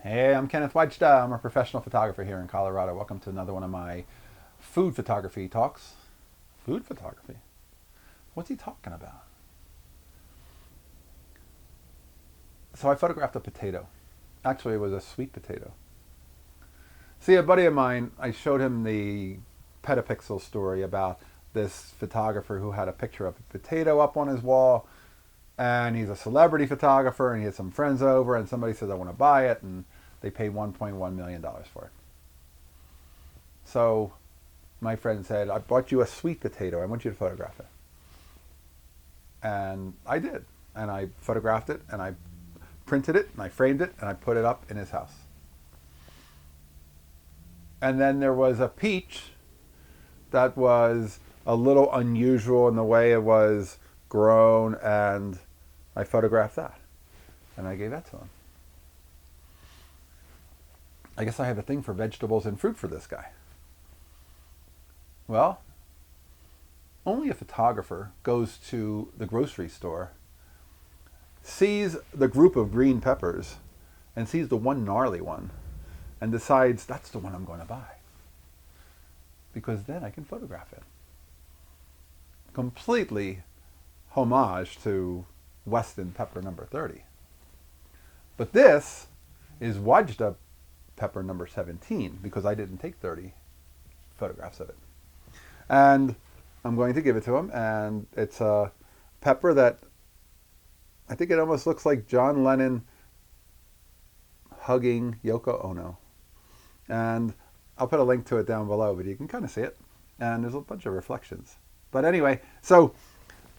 Hey, I'm Kenneth Wajda. I'm a professional photographer here in Colorado. Welcome to another one of my food photography talks. Food photography? What's he talking about? So I photographed a potato. Actually, it was a sweet potato. See, a buddy of mine, I showed him the Petapixel story about this photographer who had a picture of a potato up on his wall, and he's a celebrity photographer, and he had some friends over, and somebody says, I want to buy it, and they paid $1.1 million for it. So my friend said, I bought you a sweet potato. I want you to photograph it. And I did. And I photographed it, and I printed it, and I framed it, and I put it up in his house. And then there was a peach that was a little unusual in the way it was grown, and I photographed that. And I gave that to him. I guess I have a thing for vegetables and fruit for this guy. Well, only a photographer goes to the grocery store, sees the group of green peppers, and sees the one gnarly one, and decides that's the one I'm going to buy. Because then I can photograph it. Completely homage to Weston pepper number 30. But this is Wajda pepper number 17, because I didn't take 30 photographs of it. And I'm going to give it to him, and it's a pepper that I think it almost looks like John Lennon hugging Yoko Ono. And I'll put a link to it down below, but you can kind of see it. And there's a bunch of reflections. But anyway, so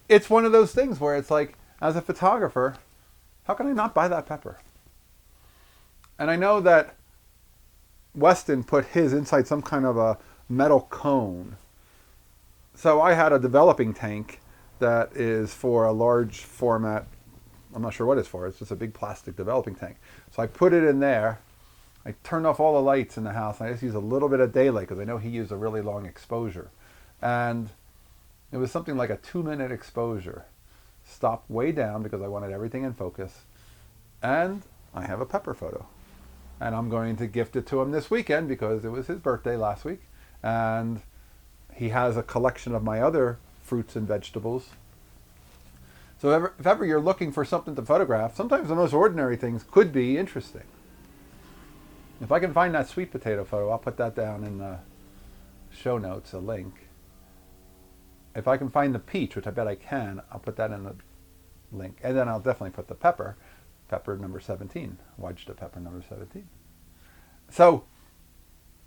it's one of those things where it's like, as a photographer, how can I not buy that pepper? And I know that Weston put his inside some kind of a metal cone. So I had a developing tank that is for a large format. I'm not sure what it's for. It's just a big plastic developing tank. So I put it in there. I turned off all the lights in the house, and I just used a little bit of daylight because I know he used a really long exposure. And it was something like a 2-minute exposure. Stopped way down because I wanted everything in focus. And I have a pepper photo. And I'm going to gift it to him this weekend because it was his birthday last week. And he has a collection of my other fruits and vegetables. So if ever you're looking for something to photograph, sometimes the most ordinary things could be interesting. If I can find that sweet potato photo, I'll put that down in the show notes, a link. If I can find the peach, which I bet I can, I'll put that in the link. And then I'll definitely put the pepper number 17, Wajda pepper number 17. So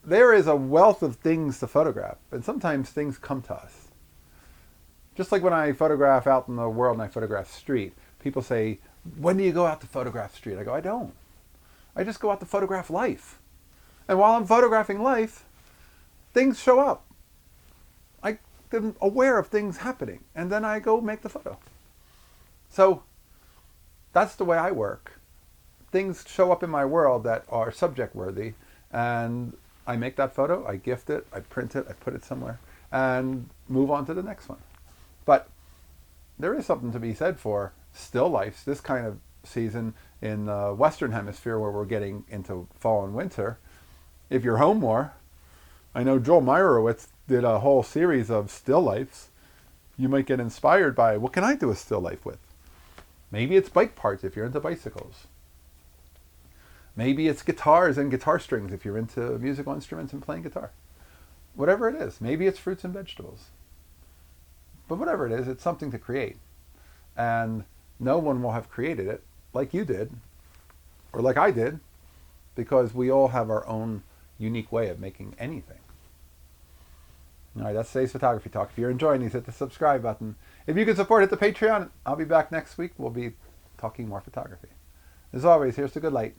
there is a wealth of things to photograph, and sometimes things come to us. Just like when I photograph out in the world and I photograph street, people say, when do you go out to photograph street? I go, I don't. I just go out to photograph life. And while I'm photographing life, things show up. I'm aware of things happening, and then I go make the photo. So that's the way I work. Things show up in my world that are subject worthy, and I make that photo, I gift it, I print it, I put it somewhere, and move on to the next one. But there is something to be said for still lifes this kind of season in the Western Hemisphere where we're getting into fall and winter. If you're home more, I know Joel Meyerowitz did a whole series of still lifes. You might get inspired by, what can I do a still life with? Maybe it's bike parts if you're into bicycles. Maybe it's guitars and guitar strings if you're into musical instruments and playing guitar. Whatever it is. Maybe it's fruits and vegetables. But whatever it is, it's something to create. And no one will have created it like you did, or like I did, because we all have our own unique way of making anything. All right, that's today's photography talk. If you're enjoying these, hit the subscribe button. If you can support, hit the Patreon. I'll be back next week. We'll be talking more photography. As always, here's the good light.